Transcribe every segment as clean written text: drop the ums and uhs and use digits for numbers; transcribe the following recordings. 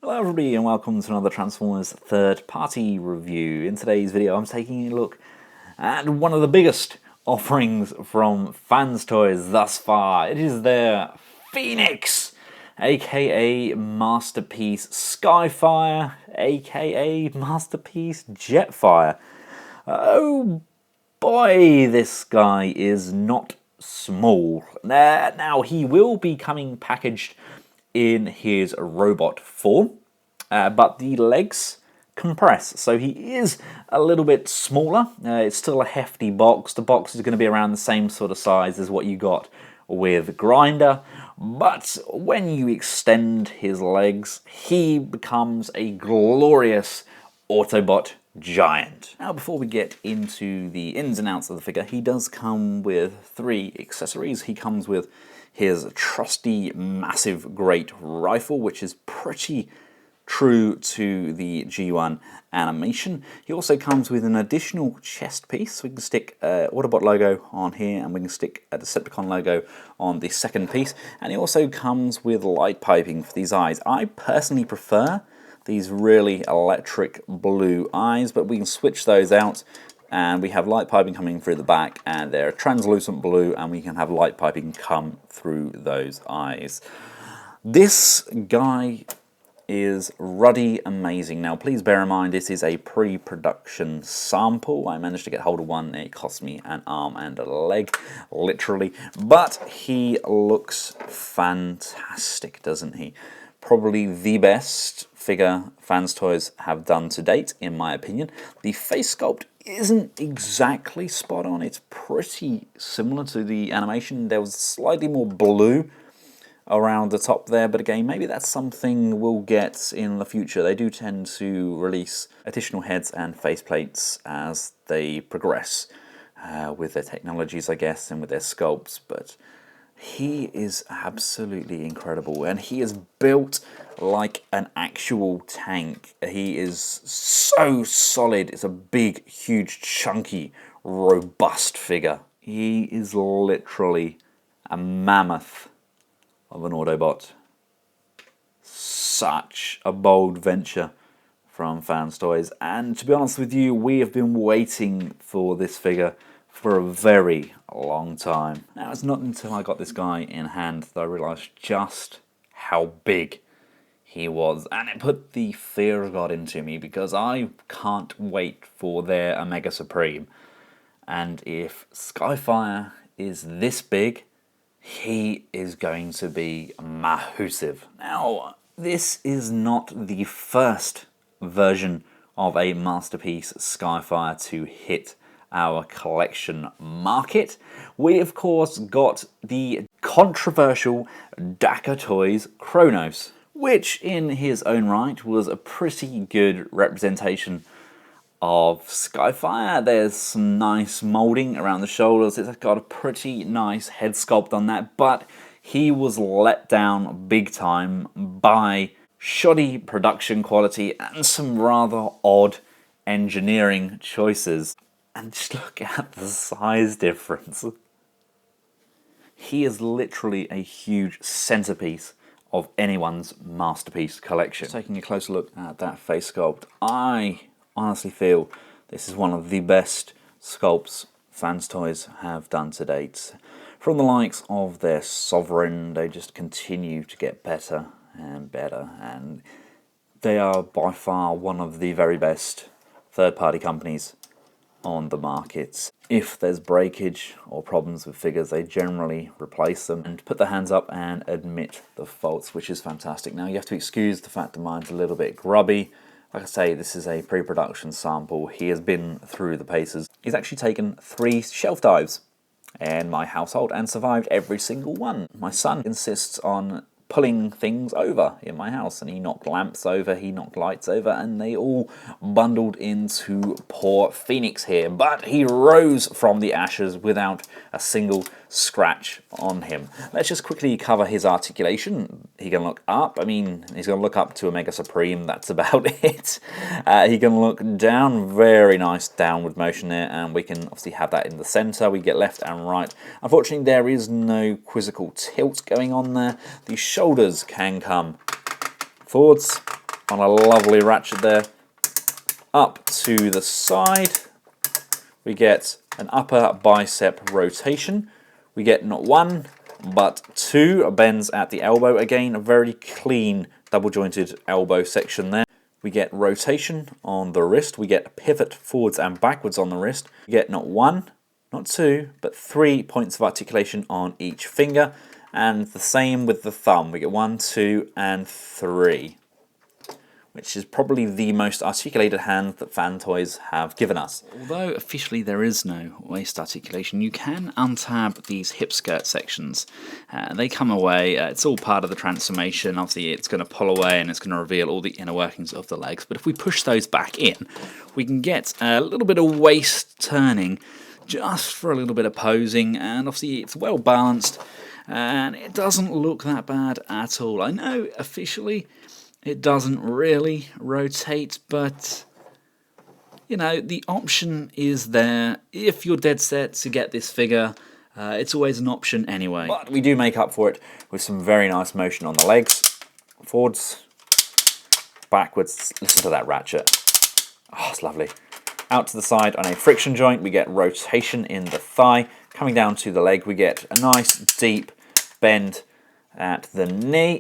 Hello everybody and welcome to another Transformers third-party review. In today's video I'm taking a look at one of the biggest offerings from FansToys thus far. It is their Phoenix, aka Masterpiece Skyfire, aka Masterpiece Jetfire. Oh boy, this guy is not small. Now he will be coming packaged in his robot form, but the legs compress, so he is a little bit smaller. It's still a hefty box. The box is going to be around the same sort of size as what you got with Grinder, but when you extend his legs, he becomes a glorious Autobot giant. Now, before we get into the ins and outs of the figure, he does come with 3 accessories. He comes with his trusty massive great rifle, which is pretty true to the G1 animation. He also comes with an additional chest piece, so we can stick Autobot logo on here, and we can stick a Decepticon logo on the second piece. And he also comes with light piping for these eyes. I personally prefer these really electric blue eyes, but we can switch those out, and we have light piping coming through the back, and they're translucent blue, and we can have light piping come through those eyes. This guy is ruddy amazing. Now please bear in mind this is a pre-production sample. I managed to get hold of one. It cost me an arm and a leg, literally, but he looks fantastic, doesn't he? Probably the best figure FansToys have done to date, in my opinion. The face sculpt isn't exactly spot on. It's pretty similar to the animation. There was slightly more blue around the top there, but again, maybe that's something we'll get in the future. They do tend to release additional heads and faceplates as they progress with their technologies, I guess, and with their sculpts, but he is absolutely incredible, and he is built like an actual tank. He is so solid. It's a big, huge, chunky, robust figure. He is literally a mammoth of an Autobot. Such a bold venture from FansToys, and to be honest with you, we have been waiting for this figure for a very long time. Now, it's not until I got this guy in hand that I realised just how big he was, and it put the fear of God into me, because I can't wait for their Omega Supreme. And if Skyfire is this big, he is going to be massive. Now, this is not the first version of a Masterpiece Skyfire to hit our collection market. We of course got the controversial Dakar Toys Kronos, which in his own right was a pretty good representation of Skyfire. There's some nice moulding around the shoulders. It's got a pretty nice head sculpt on that, but he was let down big time by shoddy production quality and some rather odd engineering choices. And just look at the size difference. He is literally a huge centerpiece of anyone's Masterpiece collection. Taking a closer look at that face sculpt, I honestly feel this is one of the best sculpts FansToys have done to date. From the likes of their Sovereign, they just continue to get better and better, and they are by far one of the very best third-party companies on the market. If there's breakage or problems with figures, they generally replace them and put their hands up and admit the faults, which is fantastic. Now, you have to excuse the fact that mine's a little bit grubby. Like I say, this is a pre-production sample. He has been through the paces. He's actually taken 3 shelf dives in my household and survived every single one. My son insists on pulling things over in my house, and he knocked lamps over, he knocked lights over, and they all bundled into poor Phoenix here, but he rose from the ashes without a single scratch on him. Let's just quickly cover his articulation. He can look up. I mean, he's going to look up to Omega Supreme, that's about it. He can look down, very nice downward motion there, and we can obviously have that in the center. We get left and right. Unfortunately, there is no quizzical tilt going on there. The shoulders can come forwards on a lovely ratchet there. Up to the side, we get an upper bicep rotation. We get not one, but two bends at the elbow. Again, a very clean double jointed elbow section there. We get rotation on the wrist. We get pivot forwards and backwards on the wrist. We get not one, not two, but 3 points of articulation on each finger. And the same with the thumb. We get 1, 2, and 3. Which is probably the most articulated hand that FansToys have given us. Although officially there is no waist articulation, you can untab these hip skirt sections. They come away, it's all part of the transformation. Obviously it's going to pull away and it's going to reveal all the inner workings of the legs. But if we push those back in, we can get a little bit of waist turning just for a little bit of posing, and obviously it's well balanced and it doesn't look that bad at all. I know officially it doesn't really rotate, but you know, the option is there. If you're dead set to get this figure, it's always an option anyway. But we do make up for it with some very nice motion on the legs. Forwards, backwards, listen to that ratchet. Oh, it's lovely. Out to the side on a friction joint, we get rotation in the thigh. Coming down to the leg, we get a nice deep bend at the knee.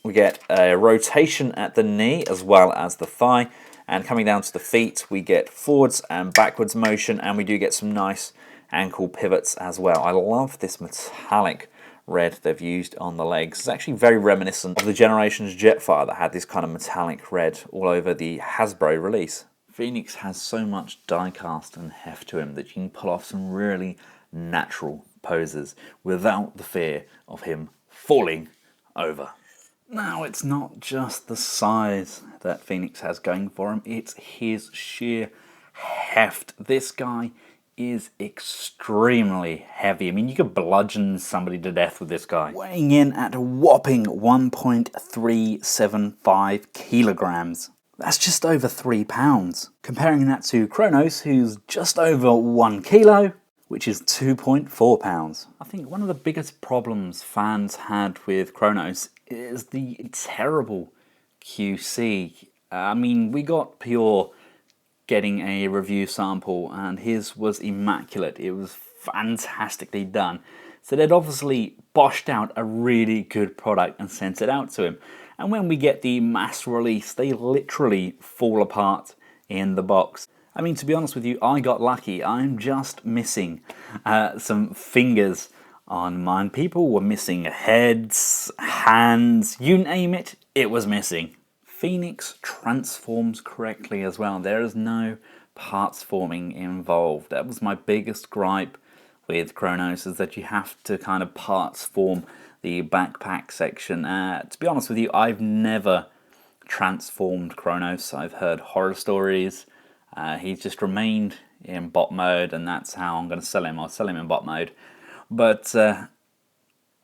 We get a rotation at the knee as well as the thigh, and coming down to the feet we get forwards and backwards motion, and we do get some nice ankle pivots as well. I love this metallic red they've used on the legs. It's actually very reminiscent of the Generations Jetfire that had this kind of metallic red all over the Hasbro release. Phoenix has so much die-cast and heft to him that you can pull off some really natural poses without the fear of him falling over. Now, it's not just the size that Phoenix has going for him, it's his sheer heft. This guy is extremely heavy. I mean, you could bludgeon somebody to death with this guy. Weighing in at a whopping 1.375 kilograms. That's just over 3 pounds. Comparing that to Kronos, who's just over 1 kilo, which is 2.4 pounds. I think one of the biggest problems fans had with Kronos is the terrible QC. I mean, we got Pure getting a review sample and his was immaculate. It was fantastically done. So they'd obviously boshed out a really good product and sent it out to him. And when we get the mass release, they literally fall apart in the box. I mean, to be honest with you, I got lucky. I'm just missing some fingers on mine. People were missing heads, hands, you name it, it was missing. Phoenix transforms correctly as well. There is no parts forming involved. That was my biggest gripe with Kronos, is that you have to kind of parts form the backpack section. To be honest with you, I've never transformed Kronos. I've heard horror stories. He's just remained in bot mode, and that's how I'm going to sell him. I'll sell him in bot mode. But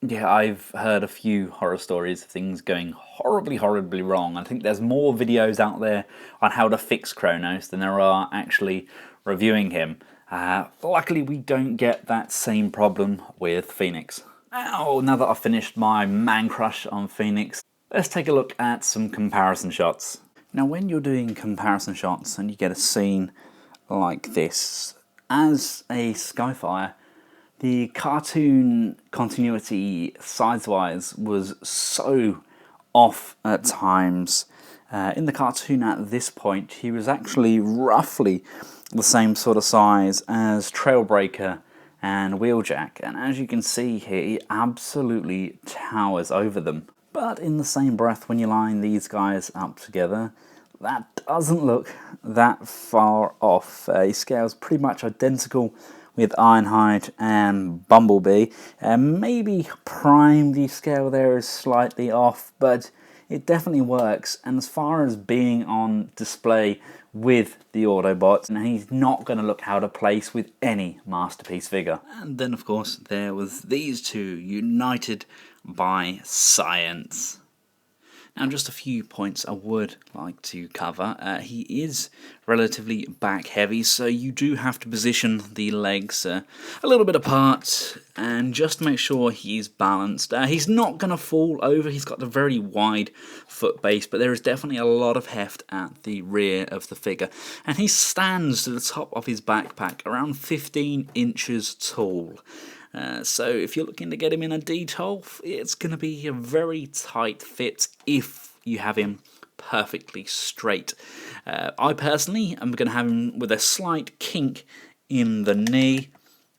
yeah, I've heard a few horror stories of things going horribly wrong. I think there's more videos out there on how to fix Kronos than there are actually reviewing him. Luckily, we don't get that same problem with Phoenix. Now that I've finished my man crush on Phoenix, let's take a look at some comparison shots. Now, when you're doing comparison shots and you get a scene like this, as a Skyfire, the cartoon continuity size-wise was so off at times. In the cartoon at this point, he was actually roughly the same sort of size as Trailbreaker and Wheeljack, and as you can see here, he absolutely towers over them. But in the same breath, when you line these guys up together, that doesn't look that far off. He scales pretty much identical with Ironhide and Bumblebee. Maybe Prime, the scale there is slightly off, but it definitely works. And as far as being on display with the Autobots, and he's not going to look out of place with any Masterpiece figure. And then, of course, there was these two united by science. Now, just a few points I would like to cover. He is relatively back heavy, so you do have to position the legs a little bit apart and just make sure he's balanced. He's not going to fall over, he's got a very wide foot base, but there is definitely a lot of heft at the rear of the figure. And he stands to the top of his backpack around 15 inches tall. So if you're looking to get him in a D12, it's going to be a very tight fit if you have him perfectly straight. I personally am going to have him with a slight kink in the knee.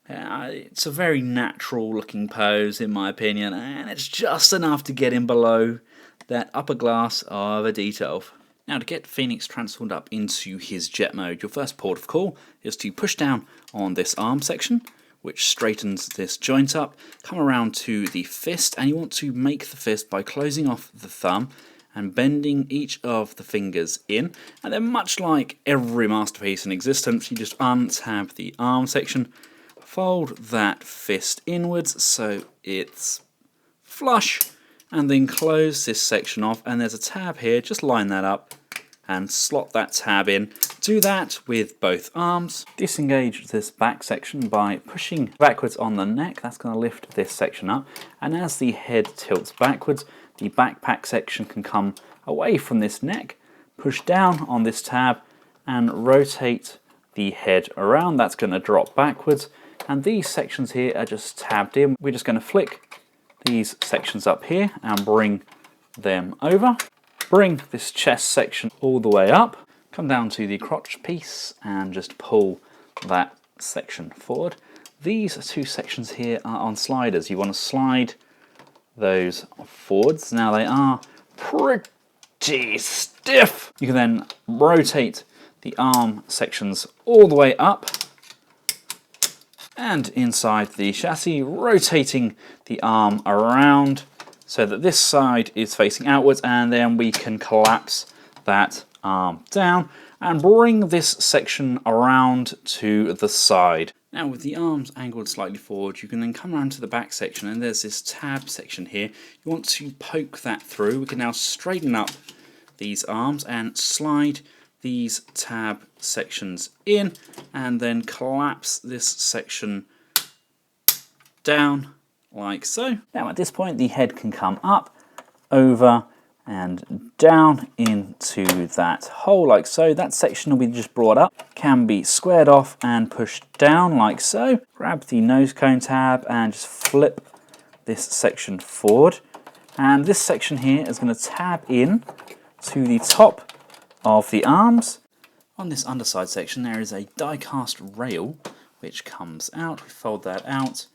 It's a very natural looking pose in my opinion, and it's just enough to get him below that upper glass of a D12. Now, to get Phoenix transformed up into his jet mode, your first port of call is to push down on this arm section, which straightens this joint up, come around to the fist, and you want to make the fist by closing off the thumb and bending each of the fingers in, and then much like every masterpiece in existence, you just untab the arm section, fold that fist inwards so it's flush, and then close this section off, and there's a tab here, just line that up and slot that tab in. Do that with both arms. Disengage this back section by pushing backwards on the neck. That's going to lift this section up. And as the head tilts backwards, the backpack section can come away from this neck, push down on this tab, and rotate the head around. That's going to drop backwards. And these sections here are just tabbed in. We're just going to flick these sections up here and bring them over. Bring this chest section all the way up, come down to the crotch piece and just pull that section forward. These two sections here are on sliders. You want to slide those forwards. Now they are pretty stiff. You can then rotate the arm sections all the way up and inside the chassis, rotating the arm around so that this side is facing outwards, and then we can collapse that arm down and bring this section around to the side. Now with the arms angled slightly forward, you can then come around to the back section, and there's this tab section here. You want to poke that through. We can now straighten up these arms and slide these tab sections in, and then collapse this section down like so. Now at this point the head can come up, over and down into that hole like so. That section will be just brought up, can be squared off and pushed down like so. Grab the nose cone tab and just flip this section forward, and this section here is going to tab in to the top of the arms. On this underside section there is a die cast rail which comes out. We fold that out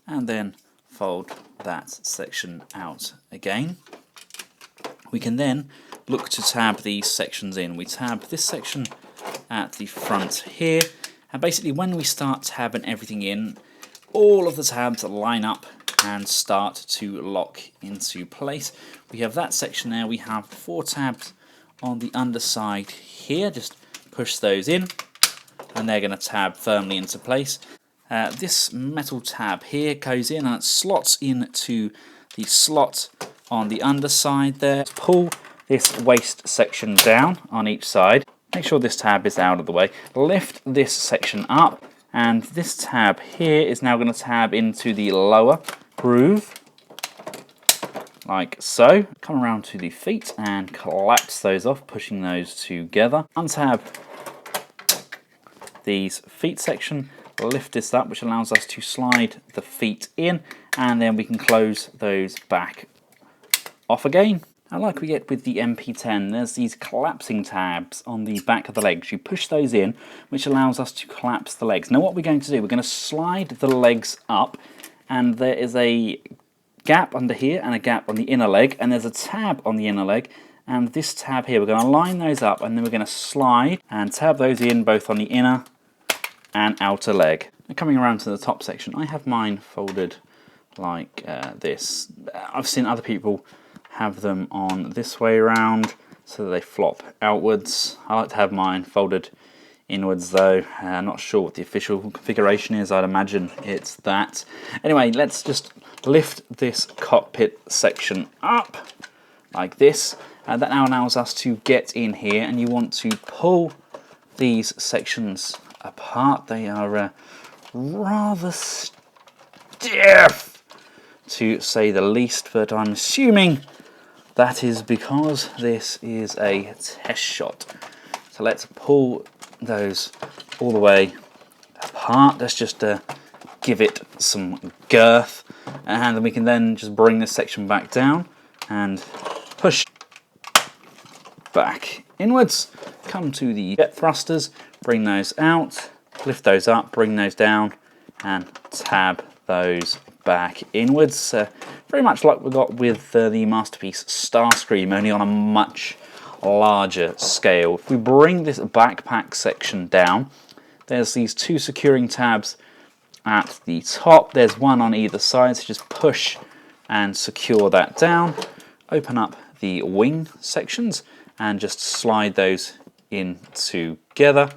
and then fold that section out again. We can then look to tab these sections in. We tab this section at the front here, and basically when we start tabbing everything in, all of the tabs line up and start to lock into place. We have that section there. We have 4 tabs on the underside here. Just push those in and they're going to tab firmly into place. This metal tab here goes in and it slots into the slot on the underside there. Pull this waist section down on each side. Make sure this tab is out of the way. Lift this section up, and this tab here is now going to tab into the lower groove like so. Come around to the feet and collapse those off, pushing those together. Untab these feet section, lift this up, which allows us to slide the feet in, and then we can close those back off again. Now, like we get with the MP-10, there's these collapsing tabs on the back of the legs. You push those in, which allows us to collapse the legs. Now what we're going to do, we're going to slide the legs up, and there is a gap under here and a gap on the inner leg, and there's a tab on the inner leg, and this tab here, we're going to line those up, and then we're going to slide and tab those in both on the inner and outer leg. Now, coming around to the top section, I have mine folded like this. I've seen other people have them on this way around so that they flop outwards. I like to have mine folded inwards though. Not sure what the official configuration is. I'd imagine it's that. Anyway, let's just lift this cockpit section up like this. That now allows us to get in here, and you want to pull these sections apart. They are rather stiff, to say the least, but I'm assuming that is because this is a test shot. So let's pull those all the way apart. Let's just give it some girth, and then we can then just bring this section back down and push back inwards. Come to the jet thrusters, bring those out, lift those up, bring those down, and tab those back inwards. Very much like we got with the Masterpiece Starscream, only on a much larger scale. If we bring this backpack section down, there's these two securing tabs at the top. There's one on either side, so just push and secure that down. Open up the wing sections and just slide those in together.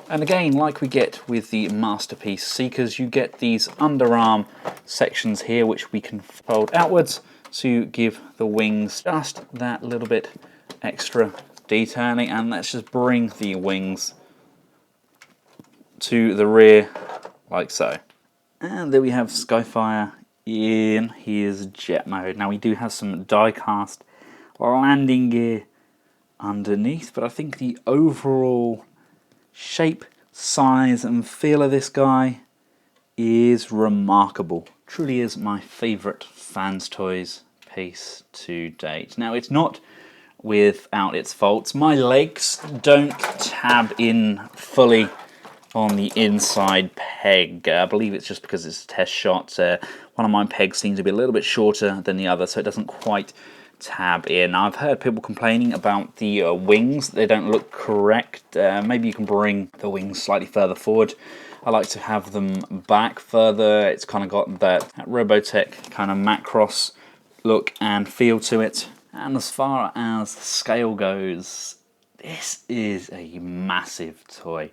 And again, like we get with the Masterpiece Seekers, you get these underarm sections here which we can fold outwards to give the wings just that little bit extra detailing. And let's just bring the wings to the rear like so. And there we have Skyfire in his jet mode. Now we do have some die-cast landing gear underneath, but I think the overall shape, size and feel of this guy is remarkable. Truly is my favourite FansToys piece to date. Now it's not without its faults. My legs don't tab in fully on the inside peg. I believe it's just because it's a test shot. One of my pegs seems to be a little bit shorter than the other, so it doesn't quite tab in. I've heard people complaining about the wings. They don't look correct. Maybe you can bring the wings slightly further forward. I like to have them back further. It's kind of got that Robotech kind of Macross look and feel to it. And as far as scale goes, this is a massive toy.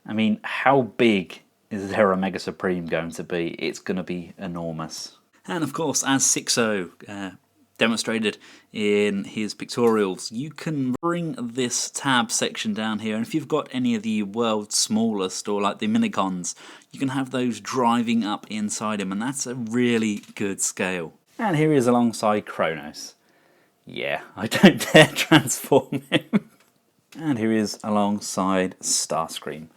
I mean, how big is their Omega Supreme going to be? It's going to be enormous. And of course, as Sixo demonstrated in his pictorials, you can bring this tab section down here, and if you've got any of the world's smallest or like the Minicons, you can have those driving up inside him, and that's a really good scale. And here he is alongside Kronos. Yeah, I don't dare transform him. And here he is alongside Starscream.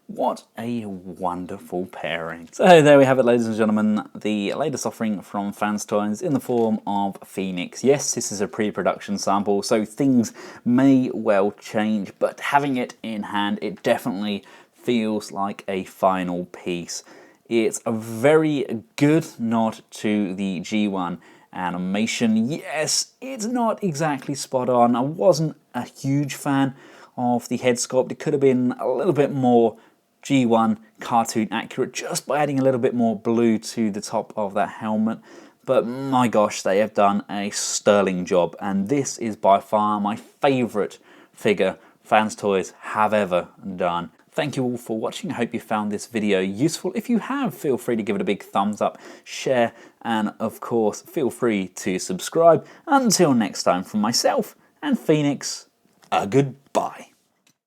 What a wonderful pairing. So there we have it, ladies and gentlemen, the latest offering from FansToys in the form of Phoenix. Yes, this is a pre-production sample, so things may well change, but having it in hand, it definitely feels like a final piece. It's a very good nod to the G1 animation. Yes, it's not exactly spot on. I wasn't a huge fan of the head sculpt. It could have been a little bit more G1 cartoon accurate just by adding a little bit more blue to the top of that helmet, but my gosh, they have done a sterling job, and this is by far my favourite figure FansToys have ever done. Thank you all for watching. I hope you found this video useful. If you have, feel free to give it a big thumbs up, share, and of course feel free to subscribe. Until next time, from myself and Phoenix, a goodbye.